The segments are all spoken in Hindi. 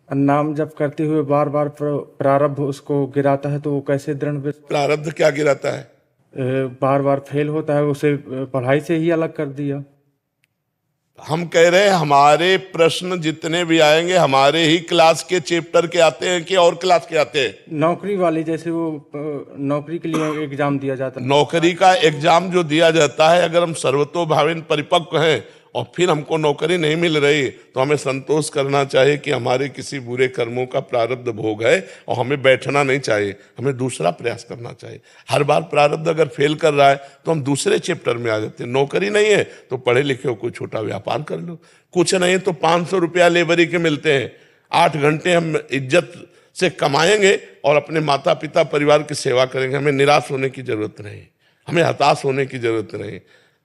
नाम जप करते हुए बार बार प्रारब्ध उसको गिराता है, तो वो कैसे प्रारब्ध क्या गिराता है? बार बार फेल होता है, उसे पढ़ाई से ही अलग कर दिया। हम कह रहे हैं हमारे प्रश्न जितने भी आएंगे हमारे ही क्लास के चैप्टर के आते हैं कि और क्लास के आते हैं? नौकरी वाली, जैसे वो नौकरी के लिए एग्जाम दिया जाता है। नौकरी का एग्जाम जो दिया जाता है, अगर हम सर्वतोभावेन परिपक्व हैं और फिर हमको नौकरी नहीं मिल रही, तो हमें संतोष करना चाहिए कि हमारे किसी बुरे कर्मों का प्रारब्ध भोग है और हमें बैठना नहीं चाहिए, हमें दूसरा प्रयास करना चाहिए। हर बार प्रारब्ध अगर फेल कर रहा है तो हम दूसरे चैप्टर में आ जाते हैं। नौकरी नहीं है तो पढ़े लिखे हो, कोई छोटा व्यापार कर लो, कुछ नहीं तो 500 रुपया लेबरी के मिलते हैं, 8 घंटे हम इज्जत से कमाएंगे और अपने माता पिता परिवार की सेवा करेंगे। हमें निराश होने की जरूरत नहीं, हमें हताश होने की जरूरत नहीं।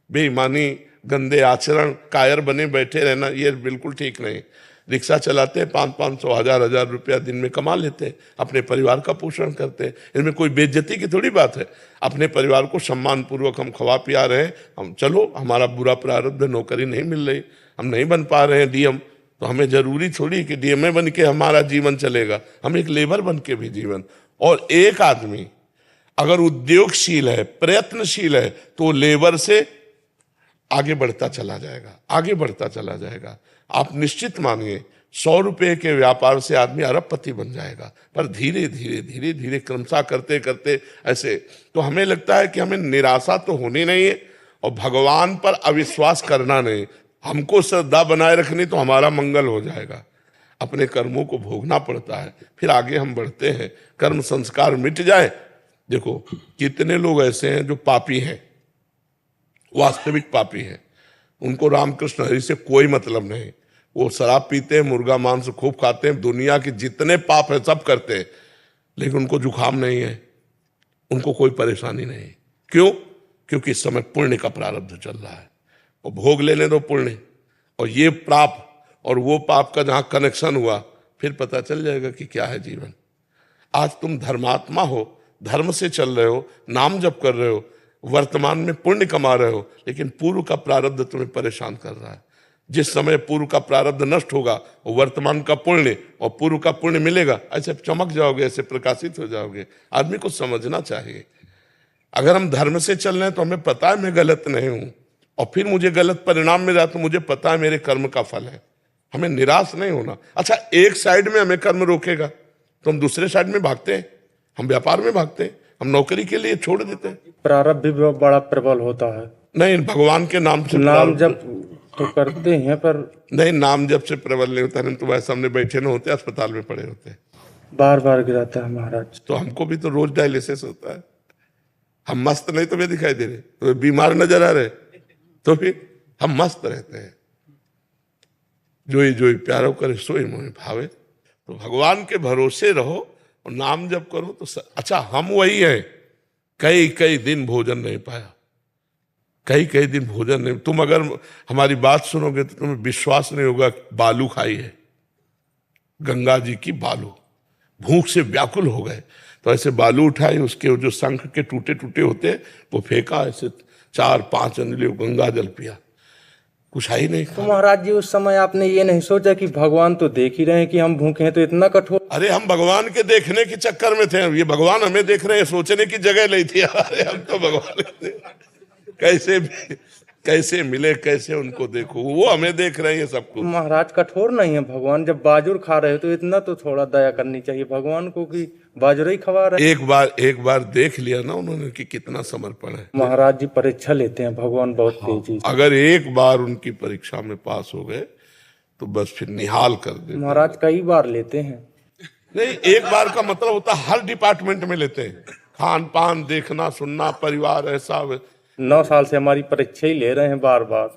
बेईमानी, गंदे आचरण, कायर बने बैठे रहना, ये बिल्कुल ठीक नहीं। रिक्शा चलाते हैं, 500-500, 1000-1000 रुपया दिन में कमा लेते हैं, अपने परिवार का पोषण करते हैं। इनमें कोई बेइज्जती की थोड़ी बात है। अपने परिवार को सम्मान पूर्वक हम खवा पिया रहे हैं। हम चलो, हमारा बुरा प्रारब्ध, नौकरी नहीं मिल रही, हम नहीं बन पा रहे हैं डीएम, तो हमें जरूरी थोड़ी कि डीएमए बन के हमारा जीवन चलेगा। हम एक लेबर बन के भी जीवन। और एक आदमी अगर उद्योगशील है, प्रयत्नशील है, तो लेबर से आगे बढ़ता चला जाएगा, आगे बढ़ता चला जाएगा। आप निश्चित मानिए 100 रुपये के व्यापार से आदमी अरबपति बन जाएगा, पर धीरे धीरे धीरे धीरे क्रमशः करते करते ऐसे। तो हमें लगता है कि हमें निराशा तो होनी नहीं है और भगवान पर अविश्वास करना नहीं, हमको श्रद्धा बनाए रखनी, तो हमारा मंगल हो जाएगा। अपने कर्मों को भोगना पड़ता है, फिर आगे हम बढ़ते हैं। कर्म संस्कार मिट जाए। देखो कितने लोग ऐसे हैं जो पापी हैं, वास्तविक पापी हैं, उनको रामकृष्ण हरि से कोई मतलब नहीं। वो शराब पीते हैं, मुर्गा मांस खूब खाते हैं, दुनिया के जितने पाप है सब करते हैं, लेकिन उनको जुकाम नहीं है, उनको कोई परेशानी नहीं। क्यों? क्योंकि इस समय पुण्य का प्रारब्ध चल रहा है, और भोग लेने दो पुण्य, और ये पाप और वो पाप का जहां कनेक्शन हुआ, फिर पता चल जाएगा कि क्या है जीवन। आज तुम धर्मात्मा हो, धर्म से चल रहे हो, नाम जप कर रहे हो, वर्तमान में पुण्य कमा रहे हो, लेकिन पूर्व का प्रारब्ध तुम्हें परेशान कर रहा है। जिस समय पूर्व का प्रारब्ध नष्ट होगा, वो वर्तमान का पुण्य और पूर्व का पुण्य मिलेगा, ऐसे चमक जाओगे, ऐसे प्रकाशित हो जाओगे। आदमी को समझना चाहिए, अगर हम धर्म से चल रहे हैं तो हमें पता है मैं गलत नहीं हूं, और फिर मुझे गलत परिणाम मिल रहा, तो मुझे पता है मेरे कर्म का फल है। हमें निराश नहीं होना। अच्छा, एक साइड में हमें कर्म रोकेगा तो हम दूसरे साइड में भागते हैं, हम व्यापार में भागते हैं, हम नौकरी के लिए छोड़ देते हैं। प्रारब्ध भी बहुत बड़ा प्रबल होता है। नहीं, भगवान के नाम से नाम जप तो करते हैं, पर नहीं, नाम जप से प्रबल नहीं होता। नहीं तो वैसे सामने बैठे न होते, अस्पताल में पड़े होते। बार बार गिराता है महाराज। तो हमको भी तो रोज डायलिसिस होता है। हम मस्त नहीं तो भी दिखाई दे रहे, तो बीमार नजर आ रहे, तो फिर हम मस्त रहते हैं। जोई जोई प्यारो करे सोई मोहि भावे। तो भगवान के भरोसे रहो और नाम जप करो तो अच्छा, हम वही हैं, कई कई दिन भोजन नहीं पाया, कई कई दिन भोजन नहीं। तुम अगर हमारी बात सुनोगे तो तुम्हें विश्वास नहीं होगा। बालू खाई है, गंगा जी की बालू, भूख से व्याकुल हो गए, तो ऐसे बालू उठाए, उसके जो शंख के टूटे टूटे होते हैं वो फेंका, ऐसे 4-5 अंजलि गंगा जल पिया, कुछ है ही नहीं। तो महाराज जी, उस समय आपने ये नहीं सोचा कि भगवान तो देख ही रहे हैं कि हम भूखे हैं, तो इतना कठोर? अरे हम भगवान के देखने के चक्कर में थे, ये भगवान हमें देख रहे हैं, सोचने की जगह नहीं थी। अरे हम तो भगवान कैसे मिले, कैसे उनको देखो, वो हमें देख रहे हैं सबको। महाराज कठोर नहीं है भगवान? जब बाजुर खा रहे हो तो इतना तो थोड़ा दया करनी चाहिए भगवान को कि बाजुर ही खवा रहे। एक बार देख लिया ना उन्होंने कि कितना समर्पण है। महाराज जी परीक्षा लेते हैं भगवान बहुत तेजी से। अगर एक बार उनकी परीक्षा में पास हो गए तो बस फिर निहाल कर दे। महाराज कई बार लेते हैं। नहीं, एक बार का मतलब होता हर डिपार्टमेंट में लेते हैं, खान पान, देखना सुनना, परिवार, ऐसा। 9 साल से हमारी परीक्षा ही ले रहे हैं बार बार,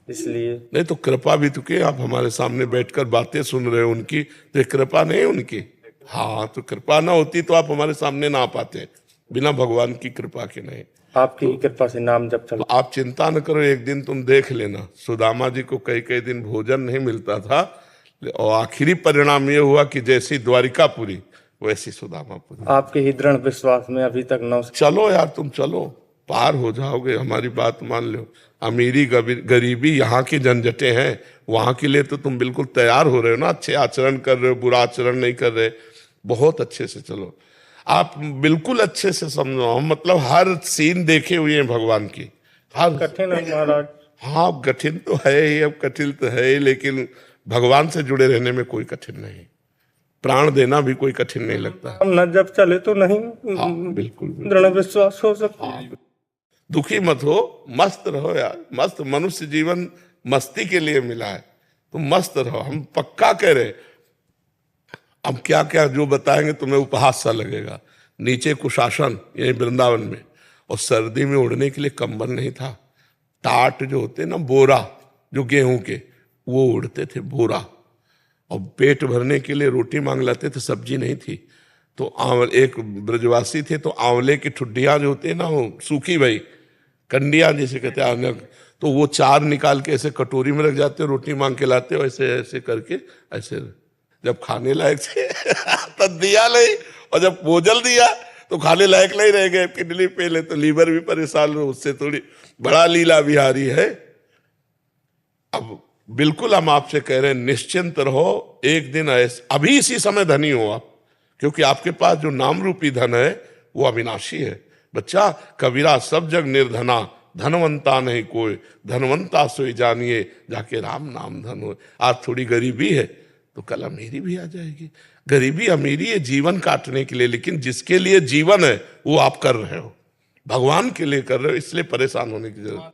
इसलिए। नहीं तो कृपा भी तो के, आप हमारे सामने बैठकर बातें सुन रहे हो उनकी, तो कृपा नहीं है उनकी। हाँ, तो कृपा ना होती तो आप हमारे सामने ना आ पाते, बिना भगवान की कृपा के नहीं। आपकी ही कृपा से नाम जब चल। तो आप चिंता न करो, एक दिन तुम देख लेना, सुदामा जी को कई कई दिन भोजन नहीं मिलता था, और आखिरी परिणाम ये हुआ कि जैसी द्वारिकापुरी वैसी सुदामापुरी। आपके ही दृढ़ विश्वास में अभी तक 9। चलो यार, तुम चलो, पार हो जाओगे। हमारी बात मान लो। अमीरी गरीबी यहाँ की झंझटें हैं, वहाँ के लिए तो तुम बिल्कुल तैयार हो रहे हो ना, अच्छे आचरण कर रहे हो, बुरा आचरण नहीं कर रहे, बहुत अच्छे से चलो। आप बिल्कुल अच्छे से समझो, हम मतलब हर सीन देखे हुए हैं भगवान की, हर। कठिन है महाराज। हाँ कठिन तो है ही, अब कठिन तो है ही, लेकिन भगवान से जुड़े रहने में कोई कठिन नहीं, प्राण देना भी कोई कठिन नहीं लगता। हम न जब चले तो नहीं हाँ बिल्कुल, बिल्कुल। दृढ़ विश्वास हो सकता है। दुखी मत हो, मस्त रहो यार, मस्त। मनुष्य जीवन मस्ती के लिए मिला है, तुम मस्त रहो, हम पक्का कह रहे। अब क्या क्या जो बताएंगे तुम्हें उपहास सा लगेगा। नीचे कुशासन यही वृंदावन में, और सर्दी में उड़ने के लिए कंबल नहीं था, टाट जो होते ना, बोरा जो गेहूं के, वो उड़ते थे, बोरा। और पेट भरने के लिए रोटी मांग लाते थे, सब्जी नहीं थी तो एक ब्रजवासी थे, तो आंवले की ठुड्डियां जो होती है ना, वो सूखी भाई कंडियां जिसे कहते हैं, तो वो 4 निकाल के ऐसे कटोरी में रख जाते, रोटी मांग के लाते, ऐसे ऐसे करके ऐसे, जब खाने लायक थे तब दिया नहीं, और जब भोजल दिया तो खाने लायक नहीं रह गए, किडनी पेले, तो लीवर भी परेशान हो उससे, थोड़ी बड़ा लीला बिहारी है। अब बिल्कुल हम आपसे कह रहे हैं, निश्चिंत रहो, एक दिन ऐसे, अभी इसी समय धनी हो आप, क्योंकि आपके पास जो नाम रूपी धन है वो अविनाशी है। बच्चा, कबीरा सब जग निर्धना, धनवंता नहीं कोई, धनवंता सोई जानिए, जाके राम नाम धन हो। आज थोड़ी गरीबी है तो कल अमीरी भी आ जाएगी। गरीबी अमीरी है जीवन काटने के लिए, लेकिन जिसके लिए जीवन है वो आप कर रहे हो, भगवान के लिए कर रहे हो, इसलिए परेशान होने की जरूरत।